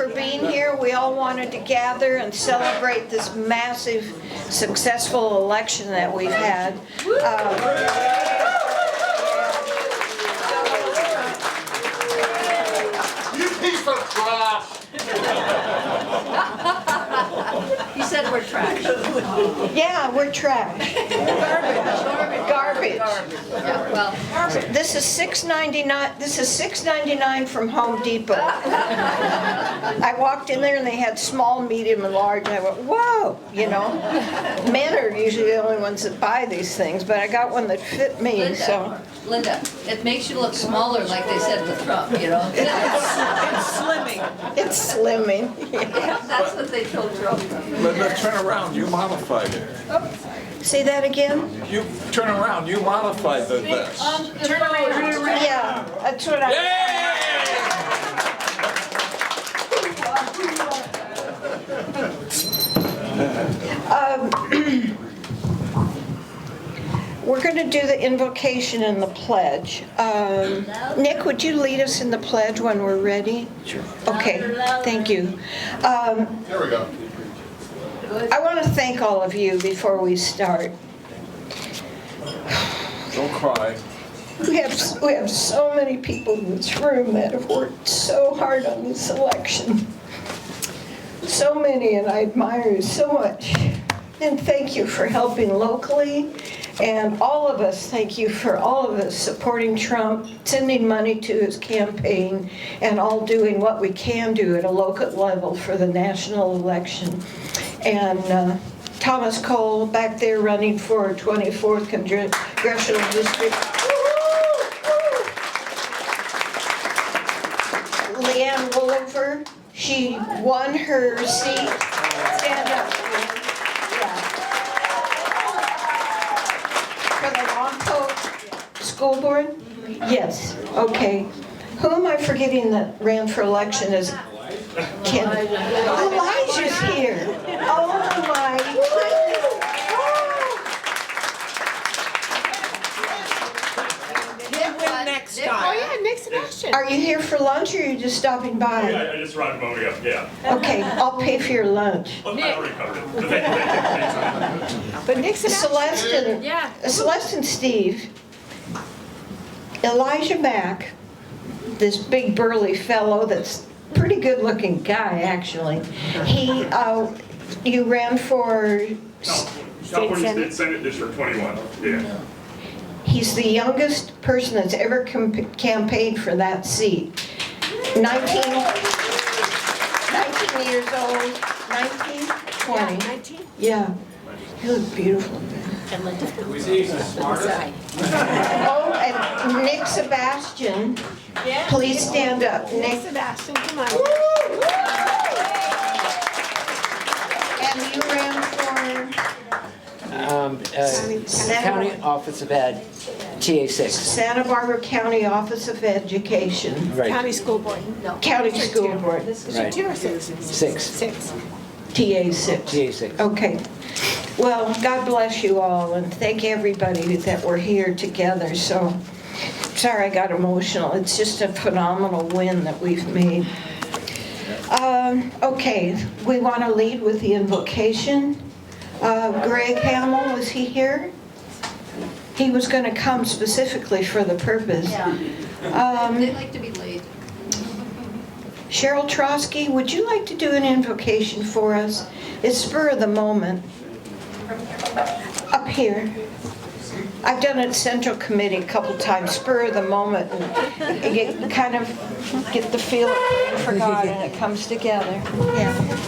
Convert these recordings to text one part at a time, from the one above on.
for being here. We all wanted to gather and celebrate this massive, successful election that we've had. You piece of crap! He said we're trash. Yeah, we're trash. Garbage. Yeah, well, This is $6.99. This is $6.99 from Home Depot. I walked in there and they had small, medium, and large. And I went, whoa, you know. Men are usually the only ones that buy these things, but I got one that fit me. So Linda, it makes you look smaller, like they said with Trump, you know? It's slimming. it's slimming. Yeah, that's what they told Trump. Linda, turn around, you modified it. Say that again? You turn around, you modified the vest. Turn around. Yeah, that's what I. We're going to do the invocation and the pledge. Nick, would you lead us in the pledge when we're ready? Sure. Okay, thank you. There we go. I want to thank all of you before we start. Don't cry. We have so many people in this room that have worked so hard on this election. So many, and I admire you so much. And thank you for helping locally. And all of us, thank you for all of us supporting Trump, sending money to his campaign, and all doing what we can do at a local level for the national election. And Thomas Cole back there running for 24th Congressional District. Leanne Wolliver, she won her seat. Stand up. Yeah. For the Lompoc School Board? Yes, okay. Who am I forgetting that ran for election as Ken? Elijah's here. Oh my goodness. Next Nick, time. oh, Yeah, Nick Sebastian. Are you here for lunch or are you just stopping by? Yeah, I just arrived a moment ago, yeah. Okay, I'll pay for your lunch. Well, I already covered it. But thank you. But Nick Sebastian. Celeste and Steve, Elijah Mack, this big burly fellow that's pretty good looking guy actually. He, you ran for, California State Senate District 21, yeah. he's the youngest person that's ever campaigned for that seat. 19 years old, 19, 20. 19. Yeah, you look beautiful. Oh, and Nick Sebastian, please stand up. Nick Sebastian, come on. And you ran County Office of Ed, TA6. for Santa Barbara County Office of Education, Right. County School Board. County School Board, Is it 2 or 6? 6. 6. TA6. TA6. Okay. Well, God bless you all, and thank everybody that were here together. So, sorry I got emotional. It's just a phenomenal win that we've made. Okay, we want to lead with the invocation. Greg Hamill, is he here? He was going to come specifically for the purpose. Yeah. They like to be late. Cheryl Trotsky, would you like to do an invocation for us? It's spur of the moment. Up here. I've done it at Central Committee a couple times, spur of the moment, and you kind of get the feel of praying for God and it comes together. Yeah.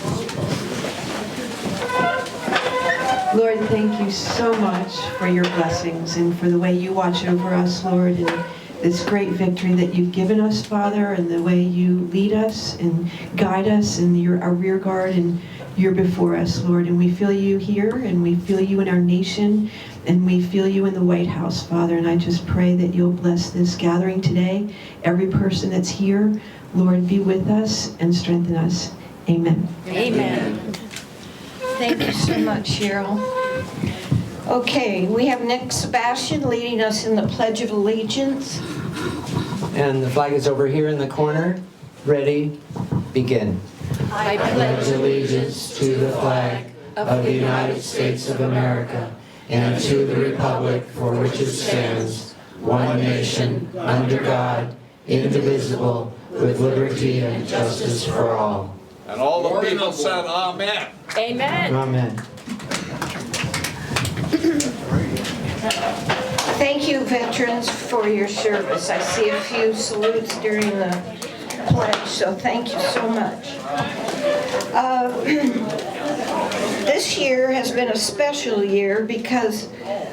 Lord, thank you so much for your blessings and for the way you watch over us, Lord, and this great victory that you've given us, Father, and the way you lead us and guide us, and you're our rear guard, and you're before us, Lord. And we feel you here, and we feel you in our nation, and we feel you in the White House, Father. And I just pray that you'll bless this gathering today. Every person that's here, Lord, be with us and strengthen us. Amen. Amen. Thank you so much, Cheryl. Okay, we have Nick Sebastian leading us in the Pledge of Allegiance. And the flag is over here in the corner. Ready, begin. I pledge allegiance to the flag of the United States of America and to the republic for which it stands, one nation, under God, indivisible, with liberty and justice for all. And all the people said amen. Amen. Amen. Thank you, veterans, for your service. I see a few salutes during the pledge, so thank you so much. This year has been a special year because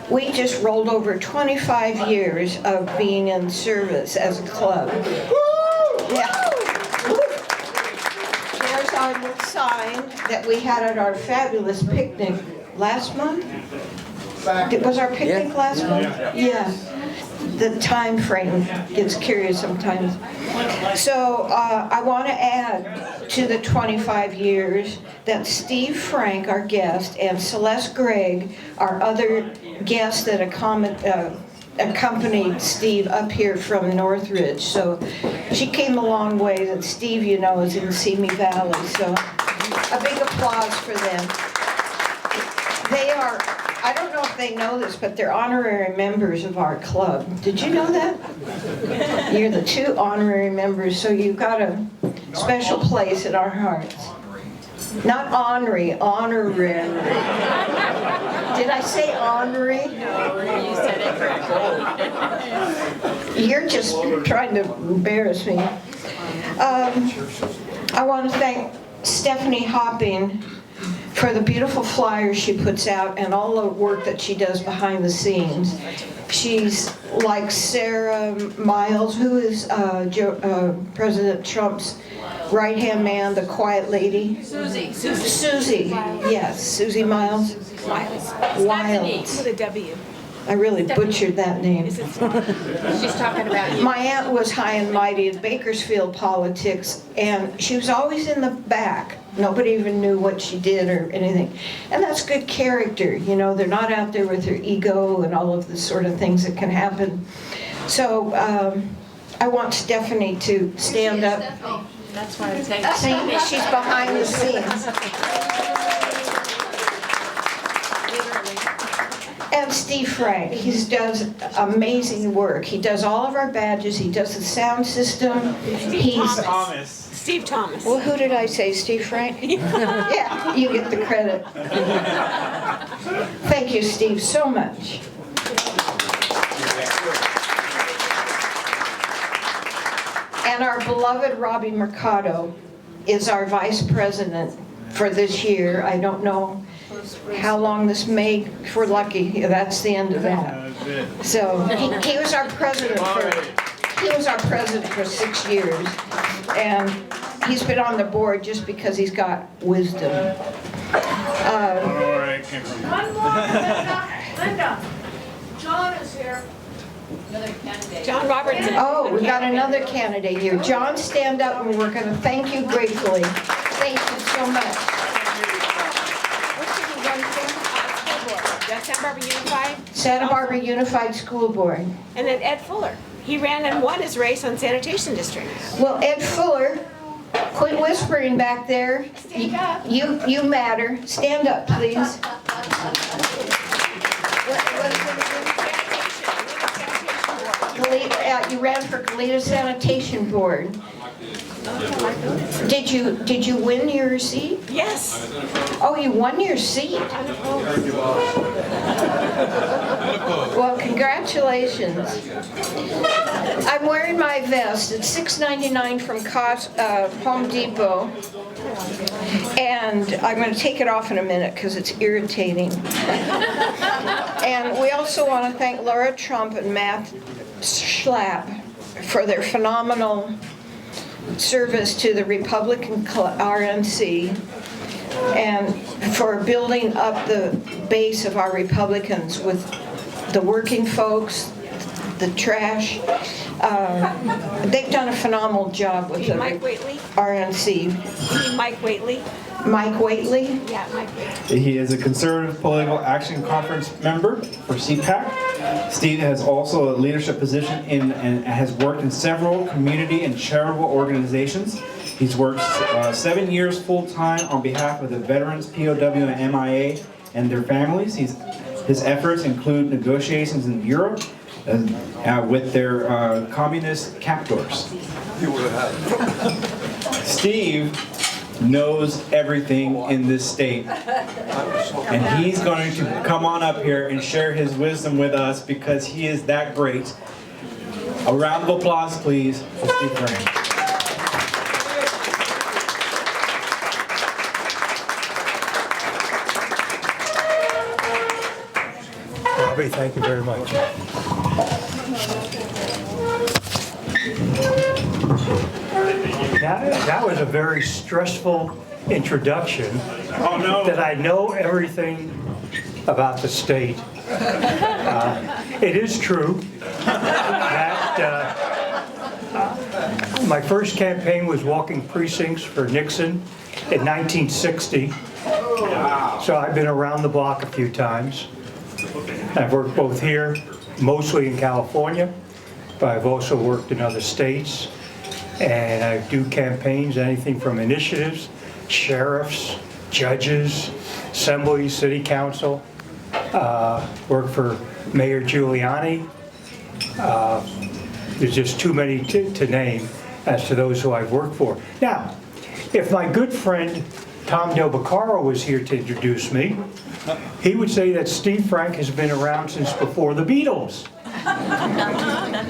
we just rolled over 25 years of being in service as a club. Yeah. There's our little sign that we had at our fabulous picnic last month. Was our picnic last month? Yeah. The time frame gets curious sometimes. So I want to add to the 25 years that Steve Frank, our guest, and Celeste Gregg, our other guests that accompanied Steve up here from Northridge. So she came a long way. That Steve, you know, is in Simi Valley. So a big applause for them. They are, I don't know if they know this, but they're honorary members of our club. Did you know that? You're the 2 honorary members, so you've got a special place in our hearts. Not honorary, honorary. Did I say honorary? No, you said it correctly. You're just trying to embarrass me. I want to thank Stephanie Hopping for the beautiful flyers she puts out and all the work that she does behind the scenes. She's like Sarah Miles, who is President Trump's right-hand man, the quiet lady. Susie, yes, Susie Miles. Wiles. With a W. I really butchered that name. She's talking about you. My aunt was high and mighty in Bakersfield politics, and she was always in the back. Nobody even knew what she did or anything. And that's good character, you know, they're not out there with their ego and all of the sort of things that can happen. So I want Stephanie to stand up. That's why I'm saying. See, she's behind the scenes. And Steve Frank, he does amazing work. He does all of our badges, he does the sound system. Steve Thomas. Well, who did I say, Steve Frank? Yeah, you get the credit. Thank you, Steve, so much. And our beloved Robbie Mercado is our vice president for this year. I don't know how long this may, if we're lucky, that's the end of that. So he was our president for 6 years, and he's been on the board just because he's got wisdom. One more, Linda. John is here. Another candidate. John Robertson. Oh, we got another candidate here. John, stand up, and we're going to thank you gratefully. Thank you so much. What did he run for? School board. That's Santa Barbara Unified. Santa Barbara Unified School Board. And then Ed Fuller. He ran and won his race on sanitation district. Well, Ed Fuller, quit whispering back there. Stand up. You matter. Stand up, please. You ran for Goleta Sanitation Board. Did you win your seat? Yes. Oh, you won your seat. Well, congratulations. I'm wearing my vest. It's $6.99 from Home Depot. And I'm going to take it off in a minute because it's irritating. And we also want to thank Laura Trump and Matt Schlapp for their phenomenal service to the Republican RNC and for building up the base of our Republicans with the working folks, the trash. They've done a phenomenal job with the Mike Whately. RNC. Mike Whately. Mike Whately? Yeah, Mike Whately. He is a Conservative Political Action Conference member for CPAC. Steve has also a leadership position in and has worked in several community and charitable organizations. He's worked 7 years full-time on behalf of the veterans, POW, and MIA and their families. His efforts include negotiations in Europe with their communist captors. Steve knows everything in this state, and he's going to come on up here and share his wisdom with us because he is that great. A round of applause, please, for Steve Frank. Robbie, thank you very much. That was a very stressful introduction. Oh, no. That I know everything about the state. It is true that my first campaign was walking precincts for Nixon in 1960. So I've been around the block a few times. I've worked both here, mostly in California, but I've also worked in other states. And I do campaigns, anything from initiatives, sheriffs, judges, assembly, city council. Work for Mayor Giuliani. There's just too many to name as to those who I've worked for. Now, if my good friend Tom Del Beccaro was here to introduce me, he would say that Steve Frank has been around since before the Beatles.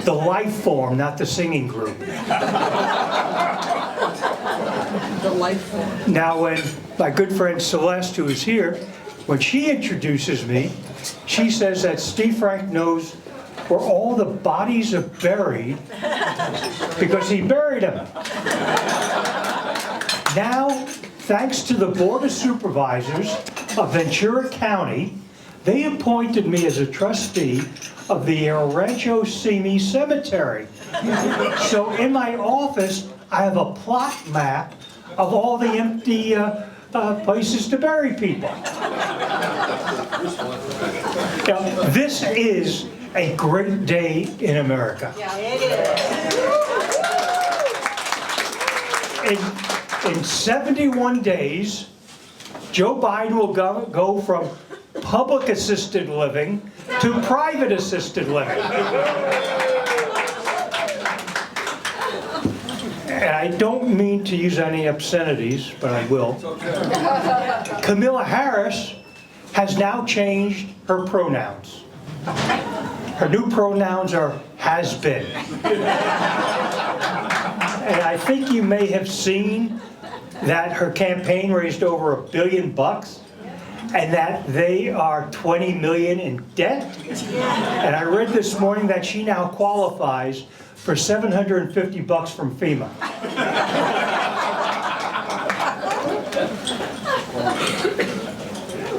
The life form, not the singing group. The life form. Now, when my good friend Celeste, who is here, when she introduces me, she says that Steve Frank knows where all the bodies are buried because he buried them. Now, thanks to the Board of Supervisors of Ventura County, they appointed me as a trustee of the El Rancho Simi Cemetery. So in my office, I have a plot map of all the empty places to bury people. Now, this is a great day in America. Yeah, it is. In 71 days, Joe Biden will go from public assisted living to private assisted living. And I don't mean to use any obscenities, but I will. Kamala Harris has now changed her pronouns. Her new pronouns are has been. And I think you may have seen that her campaign raised over $1 billion and that they are 20 million in debt. And I read this morning that she now qualifies for $750 from FEMA.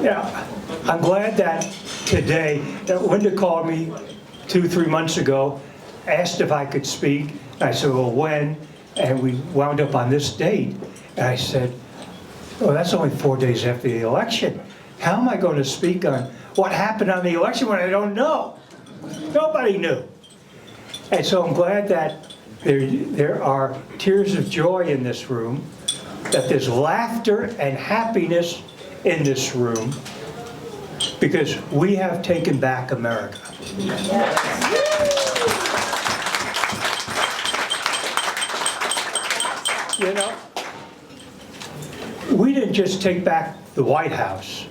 Yeah, I'm glad that today, that Linda called me 2-3 months ago, asked if I could speak. And I said, well, when? And we wound up on this date. And I said, oh, that's only 4 days after the election. How am I going to speak on what happened on the election when I don't know? Nobody knew. And so I'm glad that there are tears of joy in this room, that there's laughter and happiness in this room, because we have taken back America. You know, we didn't just take back the White House.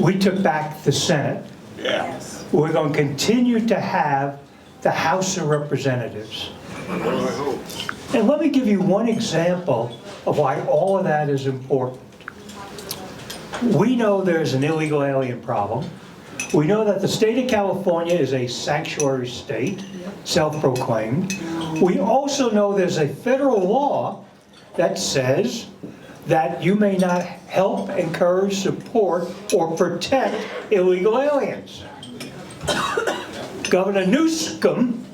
We took back the Senate. Yeah. We're going to continue to have the House of Representatives. And let me give you one example of why all of that is important. We know there's an illegal alien problem. We know that the state of California is a sanctuary state, self-proclaimed. We also know there's a federal law that says that you may not help, encourage, support, or protect illegal aliens. Governor Newsom,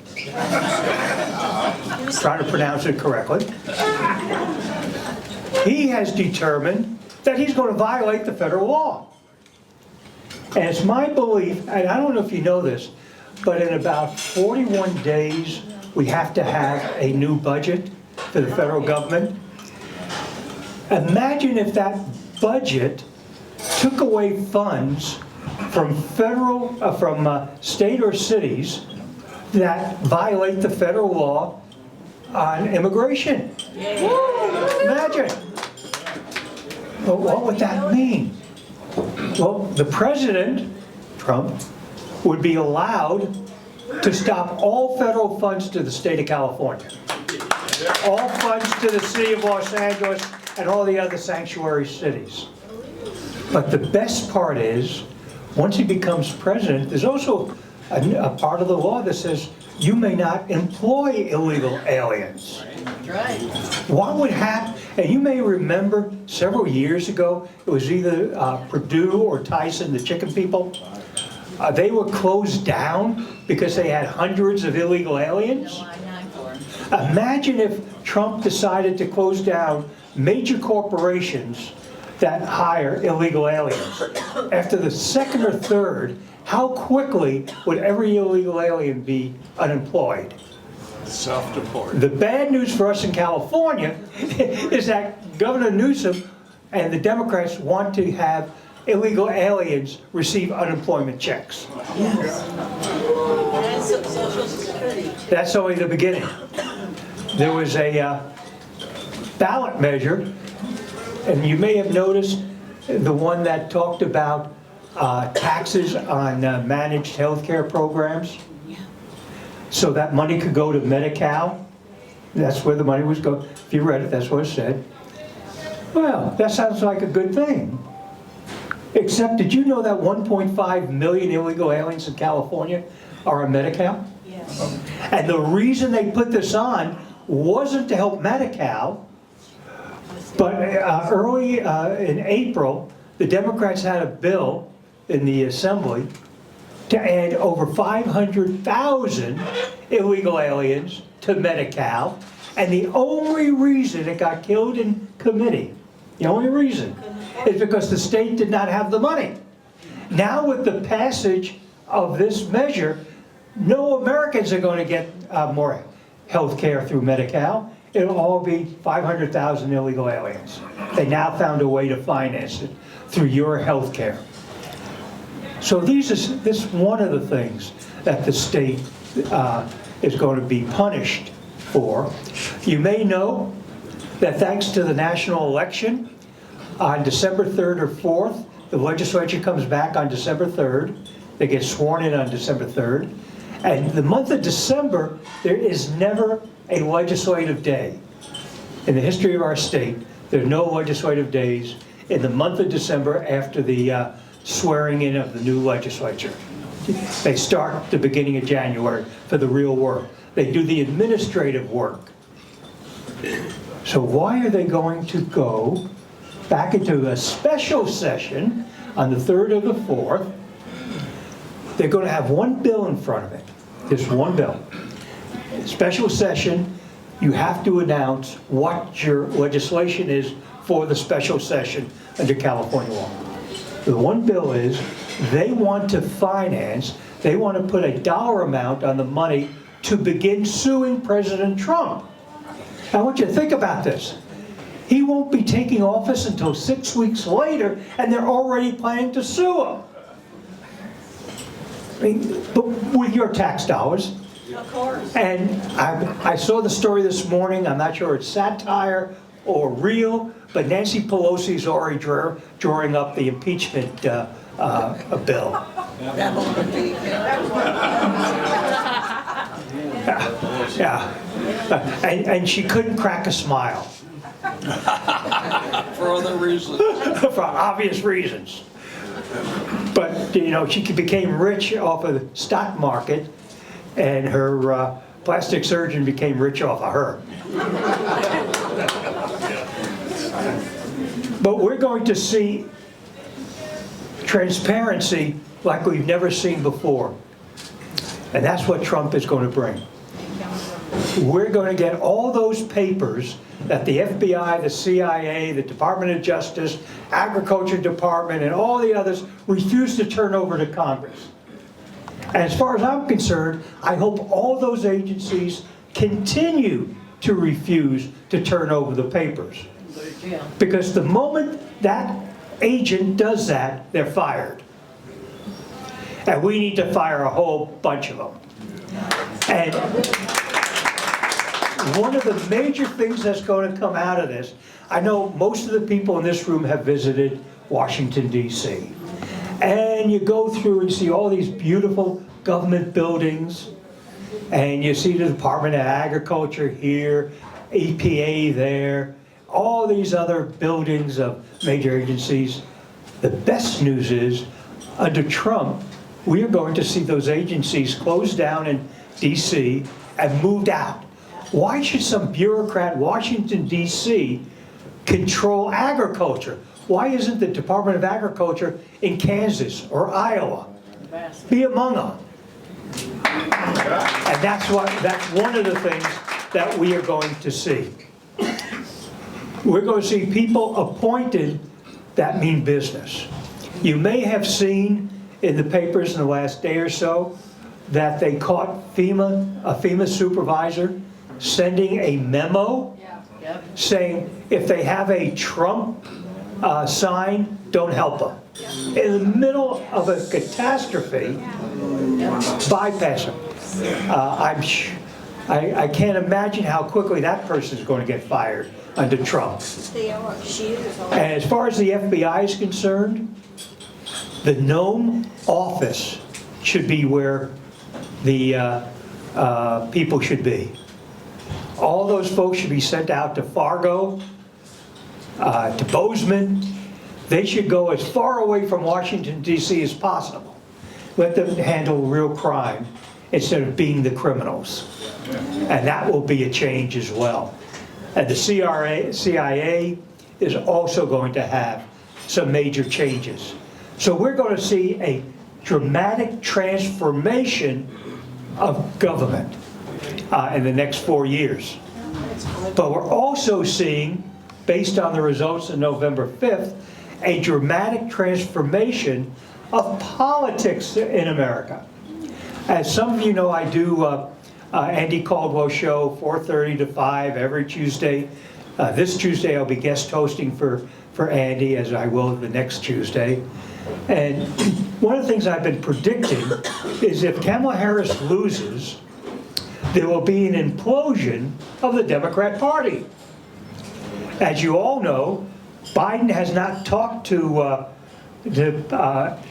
trying to pronounce it correctly, he has determined that he's going to violate the federal law. And it's my belief, and I don't know if you know this, but in about 41 days, we have to have a new budget for the federal government. Imagine if that budget took away funds from state or cities that violate the federal law on immigration. Imagine. Well, what would that mean? Well, the president, Trump, would be allowed to stop all federal funds to the state of California. All funds to the city of Los Angeles and all the other sanctuary cities. But the best part is, once he becomes president, there's also a part of the law that says you may not employ illegal aliens. Right. What would happen, and you may remember several years ago, it was either Purdue or Tyson, the chicken people. They were closed down because they had hundreds of illegal aliens. Imagine if Trump decided to close down major corporations that hire illegal aliens. After the second or third, how quickly would every illegal alien be unemployed? Self-deport. The bad news for us in California is that Governor Newsom and the Democrats want to have illegal aliens receive unemployment checks. That's only the beginning. There was a ballot measure, and you may have noticed the one that talked about taxes on managed health care programs. So that money could go to Medi-Cal. That's where the money was going. If you read it, that's what it said. Well, that sounds like a good thing. Except, did you know that 1.5 million illegal aliens in California are on Medi-Cal? Yes. And the reason they put this on wasn't to help Medi-Cal, but early in April, the Democrats had a bill in the Assembly to add over 500,000 illegal aliens to Medi-Cal, and the only reason it got killed in committee, the only reason, is because the state did not have the money. Now with the passage of this measure, no Americans are going to get more health care through Medi-Cal. It'll all be 500,000 illegal aliens. They now found a way to finance it through your health care. So this is one of the things that the state is going to be punished for. You may know that thanks to the national election, on December 3rd or 4th, the legislature comes back on December 3rd. They get sworn in on December 3rd. And the month of December, there is never a legislative day. In the history of our state, there are no legislative days in the month of December after the swearing in of the new legislature. They start the beginning of January for the real work. They do the administrative work. So why are they going to go back into a special session on the 3rd or the 4th? They're going to have one bill in front of it. Just one bill. Special session, you have to announce what your legislation is for the special session under California law. The one bill is they want to finance, they want to put a dollar amount on the money to begin suing President Trump. I want you to think about this. He won't be taking office until 6 weeks later, and they're already planning to sue him. I mean, but with your tax dollars. Of course. And I saw the story this morning. I'm not sure it's satire or real, but Nancy Pelosi's already drawing up the impeachment bill. Yeah. And she couldn't crack a smile. For other reasons. For obvious reasons. But, you know, she became rich off of the stock market, and her plastic surgeon became rich off of her. But we're going to see transparency like we've never seen before. And that's what Trump is going to bring. we're going to get all those papers that the FBI, the CIA, the Department of Justice, Agriculture Department, and all the others refuse to turn over to Congress. And as far as I'm concerned, I hope all those agencies continue to refuse to turn over the papers. Because the moment that agent does that, they're fired. And we need to fire a whole bunch of them. And one of the major things that's going to come out of this, I know most of the people in this room have visited Washington, D.C. And you go through and see all these beautiful government buildings, and you see the Department of Agriculture here, EPA there, all these other buildings of major agencies. The best news is, under Trump, we are going to see those agencies closed down in D.C. and moved out. Why should some bureaucrat in Washington, D.C. control agriculture? Why isn't the Department of Agriculture in Kansas or Iowa? Be among them. And that's one of the things that we are going to see. We're going to see people appointed that mean business. You may have seen in the papers in the last day or so that they caught a FEMA supervisor sending a memo saying if they have a Trump sign, don't help them. In the middle of a catastrophe, bypass them. I can't imagine how quickly that person is going to get fired under Trump. And as far as the FBI is concerned, the Nome office should be where the people should be. All those folks should be sent out to Fargo, to Bozeman. They should go as far away from Washington, D.C. as possible. Let them handle real crime instead of being the criminals. And that will be a change as well. And the CIA is also going to have some major changes. So we're going to see a dramatic transformation of government in the next 4 years. But we're also seeing, based on the results of November 5th, a dramatic transformation of politics in America. As some of you know, I do Andy Caldwell show, 4:30 to 5 every Tuesday. This Tuesday I'll be guest hosting for Andy, as I will the next Tuesday. And one of the things I've been predicting is if Kamala Harris loses, there will be an implosion of the Democrat Party. As you all know, Biden has not talked to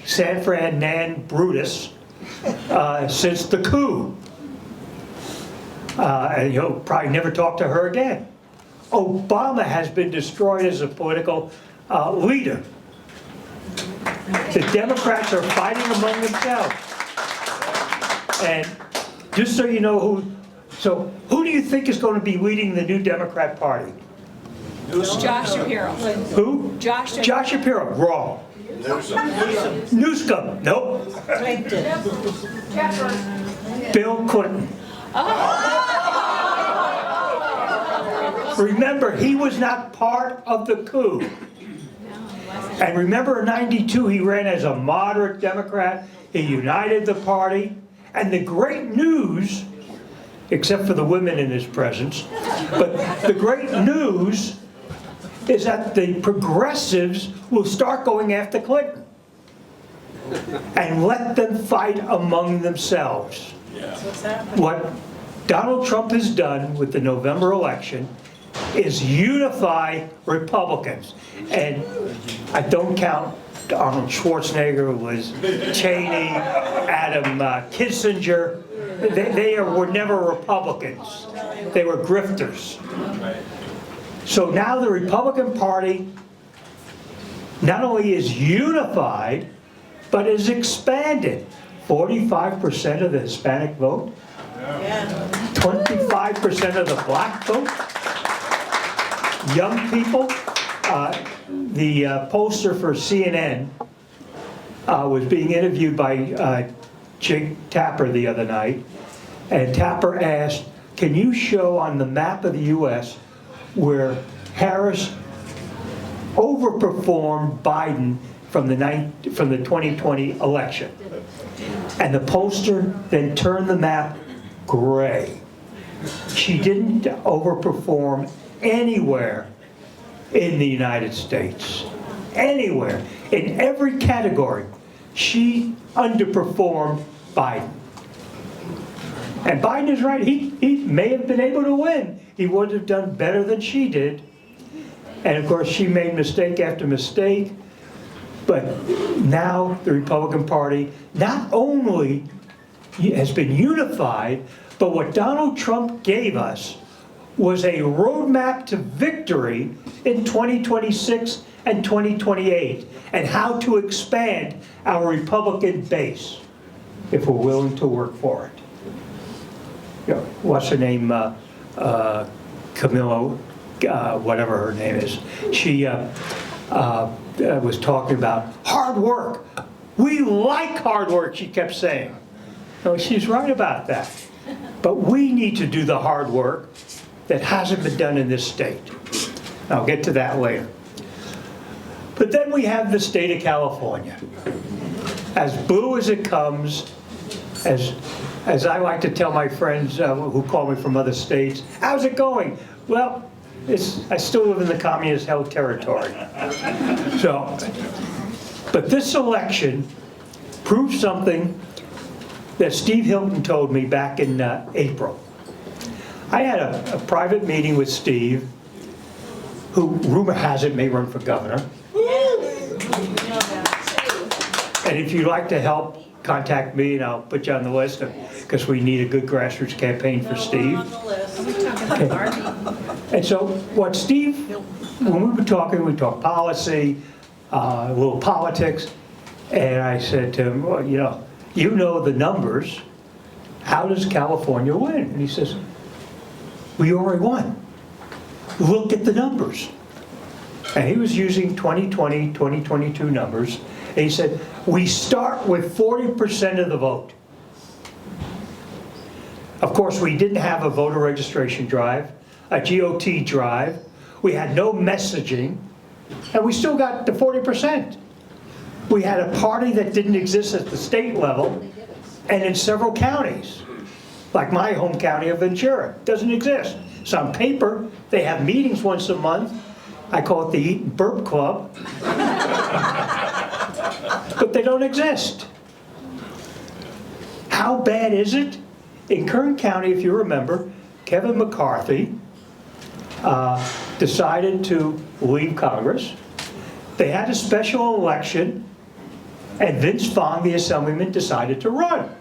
San Fran Nan Brutus since the coup. And he'll probably never talk to her again. Obama has been destroyed as a political leader. The Democrats are fighting among themselves. And just so you know who do you think is going to be leading the new Democrat Party? Josh Shapiro. Who? Josh Shapiro. Wrong. Newsom. Nope. Bill Clinton. Remember, he was not part of the coup. And remember in '92, he ran as a moderate Democrat. He united the party. And the great news, except for the women in his presence, but the great news is that the progressives will start going after Clinton and let them fight among themselves. What Donald Trump has done with the November election is unify Republicans. And I don't count Arnold Schwarzenegger, was Cheney, Adam Kissinger. They were never Republicans. They were grifters. So now the Republican Party not only is unified, but is expanded. 45% of the Hispanic vote, 25% of the black vote, young people. The pollster for CNN was being interviewed by Jake Tapper the other night, and Tapper asked, can you show on the map of the US where Harris overperformed Biden from the 2020 election? And the pollster then turned the map gray. She didn't overperform anywhere in the United States. Anywhere. In every category, she underperformed Biden. And Biden is right. He may have been able to win. He would have done better than she did. And of course, she made mistake after mistake. But now the Republican Party not only has been unified, but what Donald Trump gave us was a roadmap to victory in 2026 and 2028, and how to expand our Republican base if we're willing to work for it. You know, what's her name? Camilla, whatever her name is. She was talking about hard work. We like hard work, she kept saying. No, she's right about that. But we need to do the hard work that hasn't been done in this state. I'll get to that later. But then we have the state of California. As blue as it comes, as I like to tell my friends who call me from other states, how's it going? Well, I still live in the communist-held territory. So, but this election proved something that Steve Hilton told me back in April. I had a private meeting with Steve, who, rumor has it, may run for governor. And if you'd like to help, contact me and I'll put you on the list, because we need a good grassroots campaign for Steve. And so what Steve, when we were talking, we talked policy, a little politics, and I said to him, well, you know the numbers. How does California win? And he says, we already won. Look at the numbers. And he was using 2020, 2022 numbers. And he said, we start with 40% of the vote. Of course, we didn't have a voter registration drive, a GOT drive. We had no messaging. And we still got the 40%. We had a party that didn't exist at the state level and in several counties. Like my home county of Ventura, doesn't exist. So on paper, they have meetings once a month. I call it the Eat and Burp Club. But they don't exist. How bad is it? In Kern County, if you remember, Kevin McCarthy decided to leave Congress. They had a special election, and Vince Fong, the assemblyman, decided to run.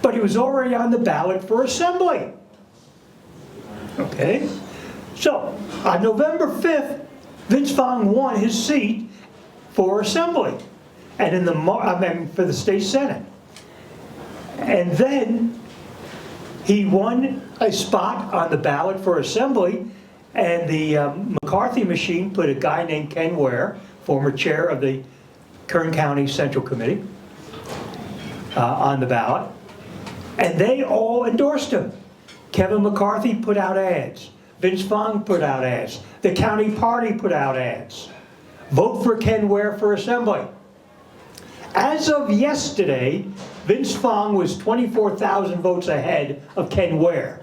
But he was already on the ballot for assembly. Okay? So, on November 5th, Vince Fong won his seat for assembly, and for the state senate. And then he won a spot on the ballot for assembly, and the McCarthy machine put a guy named Ken Ware, former chair of the Kern County Central Committee, on the ballot, and they all endorsed him. Kevin McCarthy put out ads. Vince Fong put out ads. The county party put out ads. Vote for Ken Ware for assembly. As of yesterday, Vince Fong was 24,000 votes ahead of Ken Ware.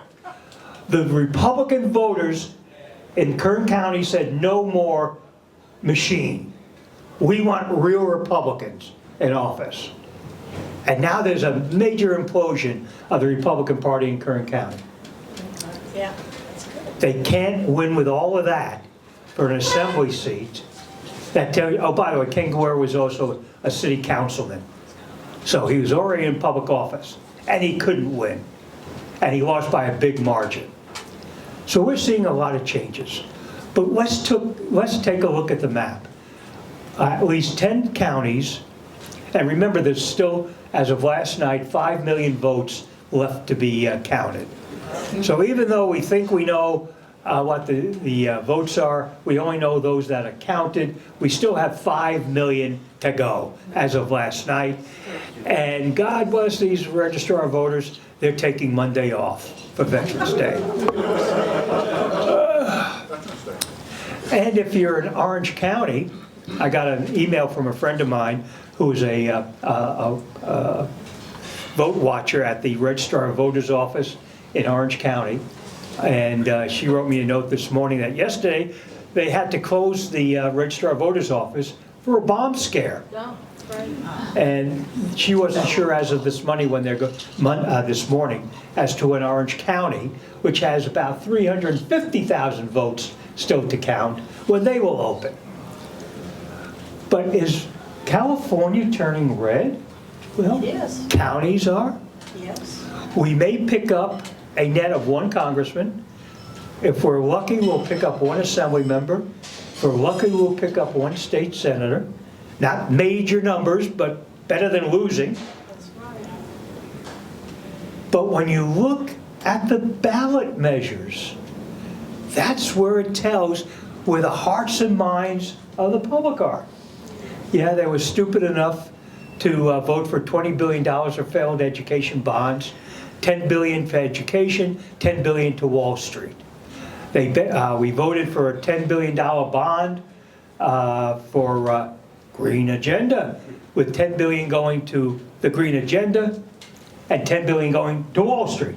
The Republican voters in Kern County said no more machine. We want real Republicans in office. And now there's a major implosion of the Republican Party in Kern County. Yeah. They can't win with all of that for an assembly seat. That tell you, oh, by the way, Ken Ware was also a city councilman. So he was already in public office, and he couldn't win. And he lost by a big margin. So we're seeing a lot of changes. But let's take a look at the map. At least 10 counties, and remember there's still, as of last night, 5 million votes left to be counted. So even though we think we know what the votes are, we only know those that are counted. We still have 5 million to go as of last night. And God bless these registrar of voters, they're taking Monday off for Veterans Day. And if you're in Orange County, I got an email from a friend of mine who is a vote watcher at the Registrar of Voters office in Orange County. And she wrote me a note this morning that yesterday they had to close the Registrar of Voters office for a bomb scare. And she wasn't sure as of this morning when they're this morning as to when Orange County, which has about 350,000 votes still to count, when they will open. But is California turning red? Well, Yes. counties are. Yes. We may pick up a net of one congressman. If we're lucky, we'll pick up one assembly member. If we're lucky, we'll pick up one state senator. Not major numbers, but better than losing. But when you look at the ballot measures, that's where it tells where the hearts and minds of the public are. Yeah, they were stupid enough to vote for $20 billion for failed education bonds, $10 billion for education, $10 billion to Wall Street. We voted for a $10 billion bond for Green Agenda, with $10 billion going to the Green Agenda and $10 billion going to Wall Street.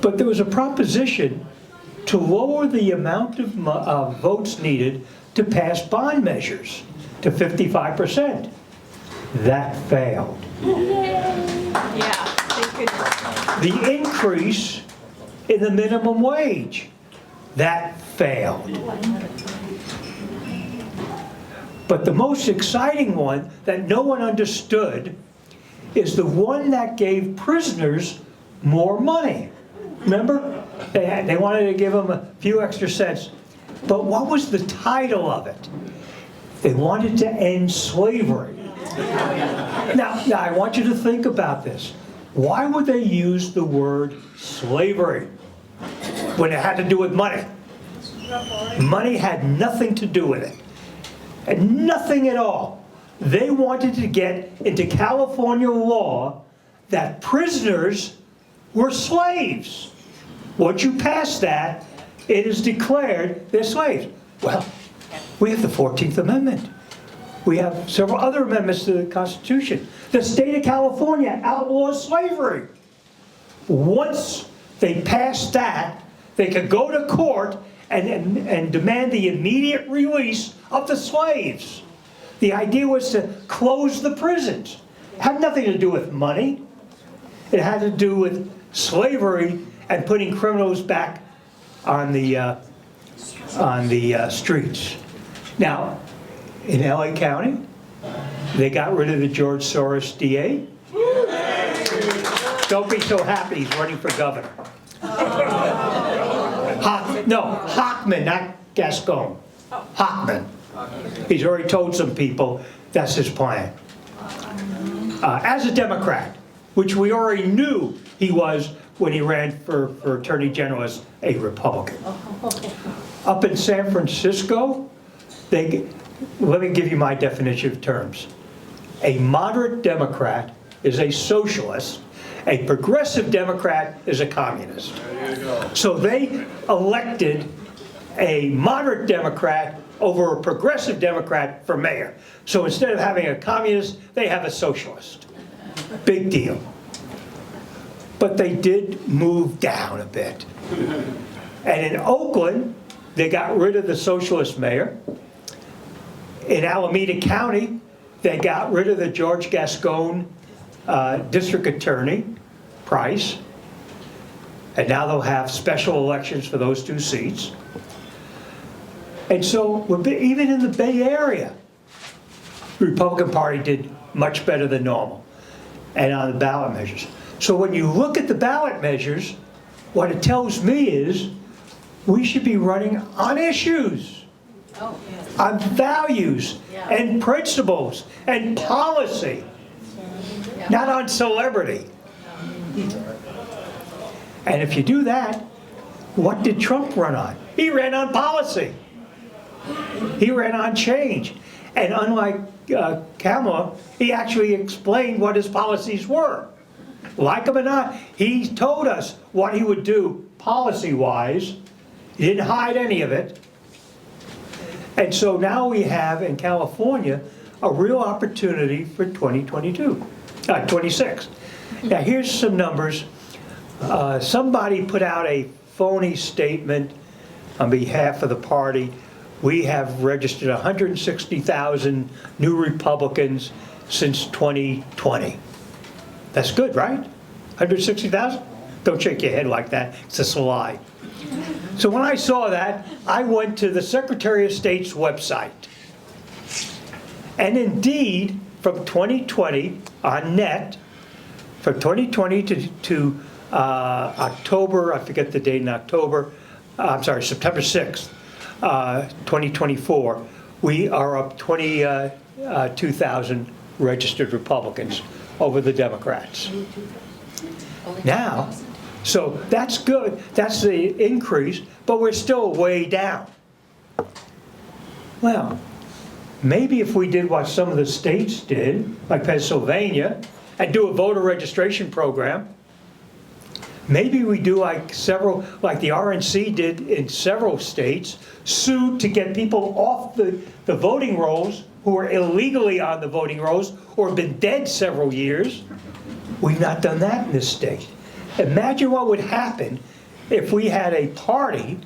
But there was a proposition to lower the amount of votes needed to pass bond measures to 55%. That failed. Yeah, thank goodness. The increase in the minimum wage, that failed. But the most exciting one that no one understood is the one that gave prisoners more money. Remember? They wanted to give them a few extra cents. But what was the title of it? They wanted to end slavery. Now, I want you to think about this. Why would they use the word slavery when it had to do with money? Money had nothing to do with it. And nothing at all. They wanted to get into California law that prisoners were slaves. Once you pass that, it is declared they're slaves. Well, we have the 14th Amendment. We have several other amendments to the Constitution. The state of California outlaws slavery. Once they passed that, they could go to court and demand the immediate release of the slaves. The idea was to close the prisons. It had nothing to do with money. It had to do with slavery and putting criminals back on the streets. Now, in LA County, they got rid of the George Soros DA. Don't be so happy he's running for governor. Hockman, not Gascon. Hockman. He's already told some people that's his plan. As a Democrat, which we already knew he was when he ran for Attorney General as a Republican. Up in San Francisco, let me give you my definition of terms. A moderate Democrat is a socialist. A progressive Democrat is a communist. So they elected a moderate Democrat over a progressive Democrat for mayor. So instead of having a communist, they have a socialist. Big deal. But they did move down a bit. And in Oakland, they got rid of the socialist mayor. In Alameda County, they got rid of the George Gascon district attorney, Price. And now they'll have special elections for those two seats. And so, even in the Bay Area, the Republican Party did much better than normal, and on the ballot measures. So when you look at the ballot measures, what it tells me is we should be running on issues, on values, and principles, and policy, not on celebrity. And if you do that, what did Trump run on? He ran on policy. He ran on change. And unlike Kamala, he actually explained what his policies were. Like him or not, he told us what he would do policy-wise. He didn't hide any of it. And so now we have in California a real opportunity for 26. Now here's some numbers. Somebody put out a phony statement on behalf of the party. We have registered 160,000 new Republicans since 2020. That's good, right? 160,000? Don't shake your head like that. It's just a lie. So when I saw that, I went to the Secretary of State's website. And indeed, from 2020 on net, from 2020 to October, I forget the date in October, September 6th, 2024, we are up 22,000 registered Republicans over the Democrats. Now, so that's good, that's the increase, but we're still way down. Well, maybe if we did what some of the states did, like Pennsylvania, and do a voter registration program, maybe we do like the RNC did in several states, sue to get people off the voting rolls who are illegally on the voting rolls or have been dead several years. We've not done that in this state. Imagine what would happen if we had a party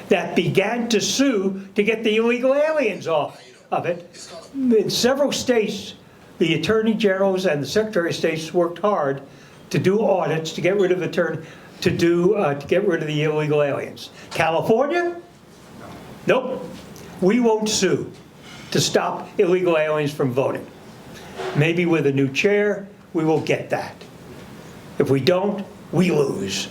that began to sue to get the illegal aliens off of it. In several states, the attorney generals and the secretary of states worked hard to do audits to get rid of to get rid of the illegal aliens. California? Nope. We won't sue to stop illegal aliens from voting. Maybe with a new chair, we will get that. If we don't, we lose.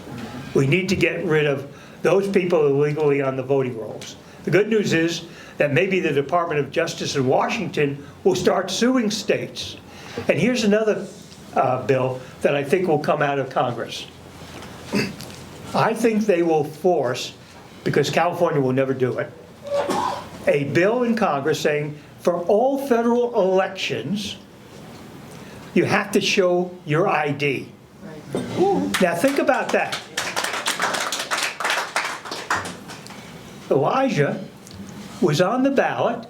We need to get rid of those people illegally on the voting rolls. The good news is that maybe the Department of Justice in Washington will start suing states. And here's another bill that I think will come out of Congress. I think they will force, because California will never do it, a bill in Congress saying for all federal elections, you have to show your ID. Now think about that. Elijah was on the ballot,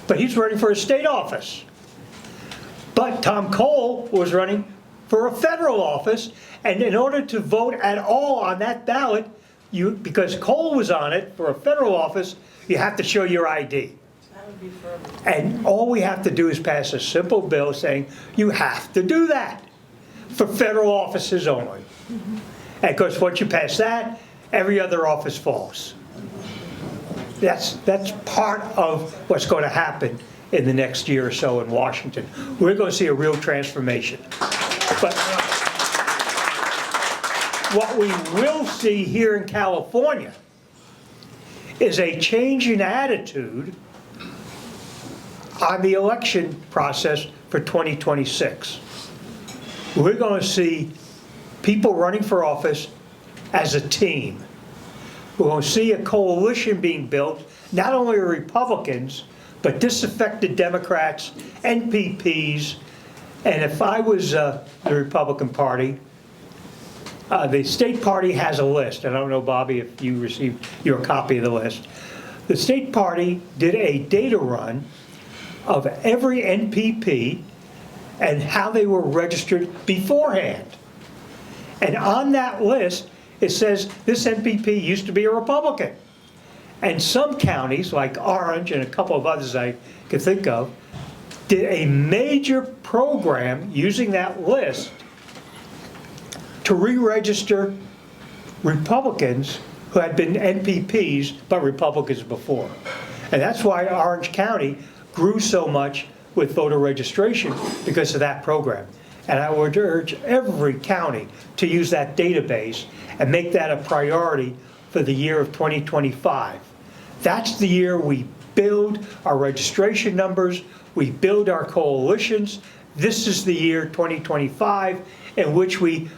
but he's running for a state office. But Tom Cole was running for a federal office, and in order to vote at all on that ballot, because Cole was on it for a federal office, you have to show your ID. And all we have to do is pass a simple bill saying you have to do that for federal offices only. And of course, once you pass that, every other office falls. That's part of what's going to happen in the next year or so in Washington. We're going to see a real transformation. But what we will see here in California is a change in attitude on the election process for 2026. We're going to see people running for office as a team. We're going to see a coalition being built, not only of Republicans, but disaffected Democrats, NPPs, and if I was the Republican Party, the state party has a list. I don't know, Bobby, if you received your copy of the list. The state party did a data run of every NPP and how they were registered beforehand. And on that list, it says this NPP used to be a Republican. And some counties, like Orange and a couple of others I could think of, did a major program using that list to re-register Republicans who had been NPPs but Republicans before. And that's why Orange County grew so much with voter registration, because of that program. And I would urge every county to use that database and make that a priority for the year of 2025. That's the year we build our registration numbers, we build our coalitions. This is the year 2025 in which we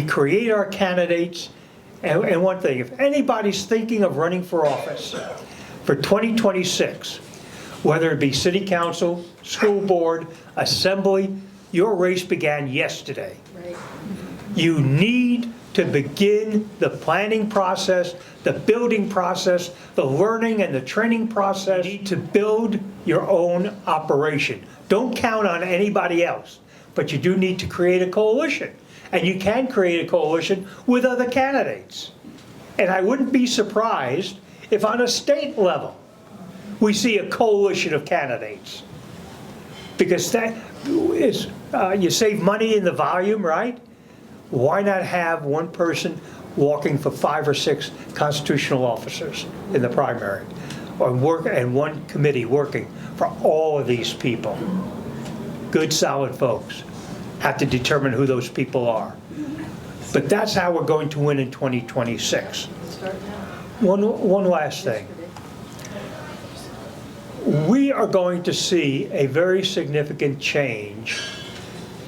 create our candidates. And one thing, if anybody's thinking of running for office for 2026, Whether it be city council, school board, assembly, your race began yesterday. You need to begin the planning process, the building process, the learning and the training process. You need to build your own operation. Don't count on anybody else, but you do need to create a coalition. And you can create a coalition with other candidates. And I wouldn't be surprised if on a state level, we see a coalition of candidates. Because that is, you save money in the volume, right? Why not have one person walking for 5 or 6 constitutional officers in the primary? And one committee working for all of these people. Good, solid folks. Have to determine who those people are. But that's how we're going to win in 2026. One last thing. We are going to see a very significant change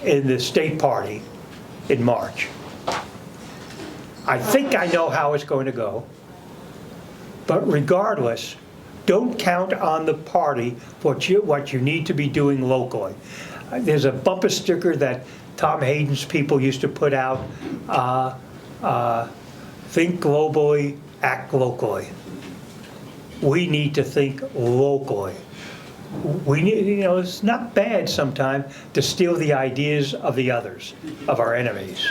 in the state party in March. I think I know how it's going to go. But regardless, don't count on the party for what you need to be doing locally. There's a bumper sticker that Tom Hayden's people used to put out, think globally, act locally. We need to think locally. We need, it's not bad sometimes to steal the ideas of the others, of our enemies.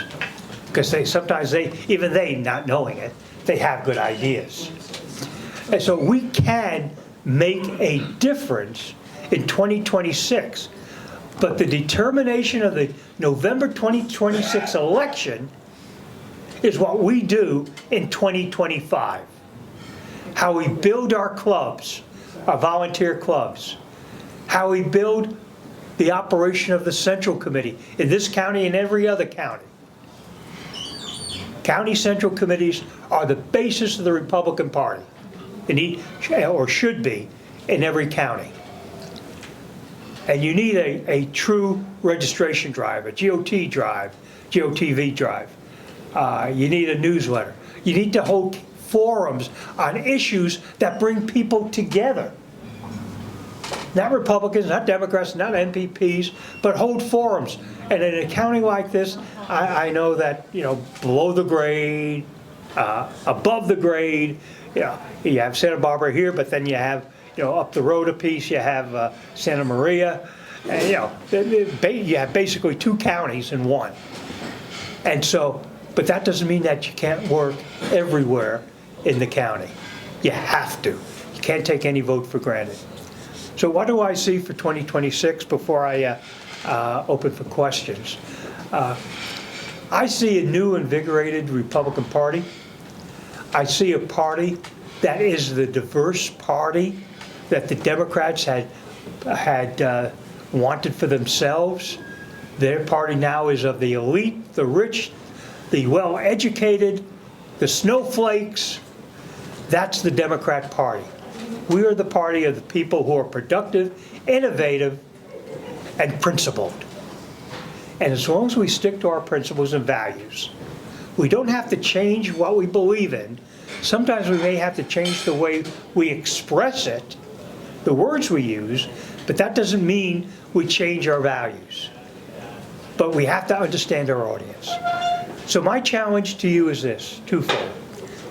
Because sometimes even they, not knowing it, they have good ideas. And so we can make a difference in 2026. But the determination of the November 2026 election is what we do in 2025. How we build our clubs, our volunteer clubs. How we build the operation of the Central Committee in this county and every other county. County Central Committees are the basis of the Republican Party. Or should be in every county. And you need a true registration drive, a GOT drive, GOTV drive. You need a newsletter. You need to hold forums on issues that bring people together. Not Republicans, not Democrats, not MPPs, but hold forums. And in a county like this, I know that, below the grade, above the grade, you have Santa Barbara here, but then you have, up the road a piece, you have Santa Maria. And, you have basically 2 counties in one. And so, but that doesn't mean that you can't work everywhere in the county. You have to. You can't take any vote for granted. So what do I see for 2026 before I open for questions? I see a new invigorated Republican Party. I see a party that is the diverse party that the Democrats had wanted for themselves. Their party now is of the elite, the rich, the well-educated, the snowflakes. That's the Democrat Party. We are the party of the people who are productive, innovative, and principled. And as long as we stick to our principles and values, we don't have to change what we believe in. Sometimes we may have to change the way we express it, the words we use, but that doesn't mean we change our values. But we have to understand our audience. So my challenge to you is this, twofold.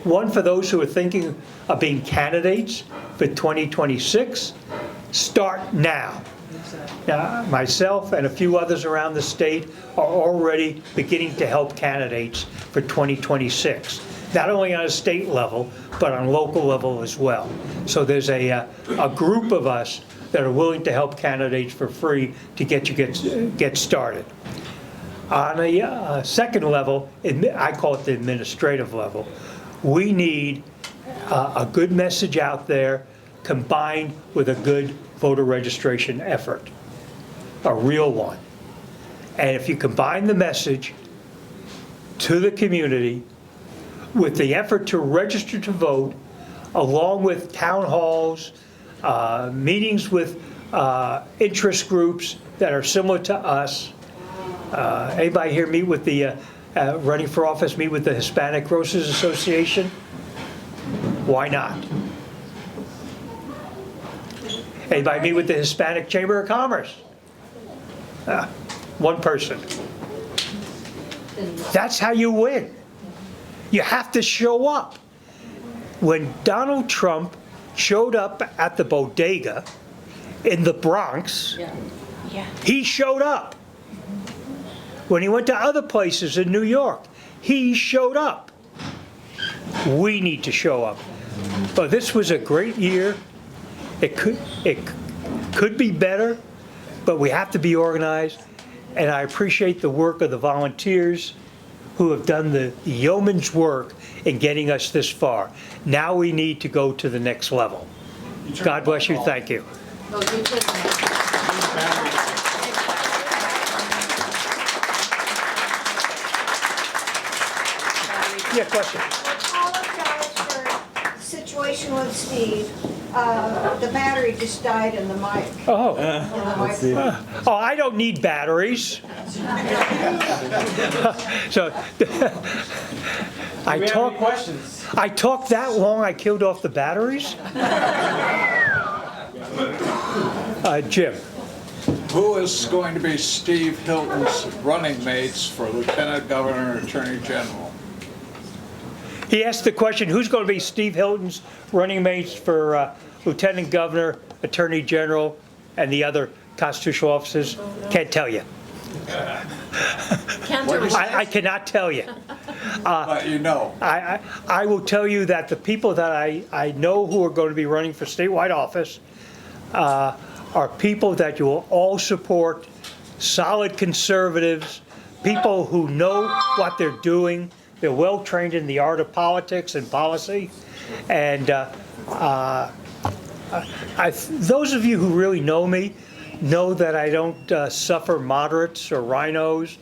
One, for those who are thinking of being candidates for 2026, start now. Now, myself and a few others around the state are already beginning to help candidates for 2026. Not only on a state level, but on local level as well. So there's a group of us that are willing to help candidates for free to get started. On a second level, I call it the administrative level, we need a good message out there combined with a good voter registration effort, a real one. And if you combine the message to the community with the effort to register to vote, along with town halls, meetings with interest groups that are similar to us. Anybody here meet with the, running for office, meet with the Hispanic Grocers Association? Why not? Anybody meet with the Hispanic Chamber of Commerce? One person. That's how you win. You have to show up. When Donald Trump showed up at the bodega in the Bronx, he showed up. When he went to other places in New York, he showed up. We need to show up. But this was a great year. It could be better, but we have to be organized. And I appreciate the work of the volunteers who have done the yeoman's work in getting us this far. Now we need to go to the next level. God bless you. Thank you. Yeah, question. Apologize for the situation with Steve. The battery just died in the mic. Oh. In the mic. Oh, I don't need batteries. So I talked that long I killed off the batteries? Jim. Who is going to be Steve Hilton's running mates for Lieutenant Governor and Attorney General? He asked the question, who's going to be Steve Hilton's running mates for Lieutenant Governor, Attorney General, and the other constitutional offices? Can't tell you. I cannot tell you. But you know. I will tell you that the people that I know who are going to be running for statewide office are people that you will all support, solid conservatives, people who know what they're doing. They're well trained in the art of politics and policy. And those of you who really know me know that I don't suffer moderates or rhinos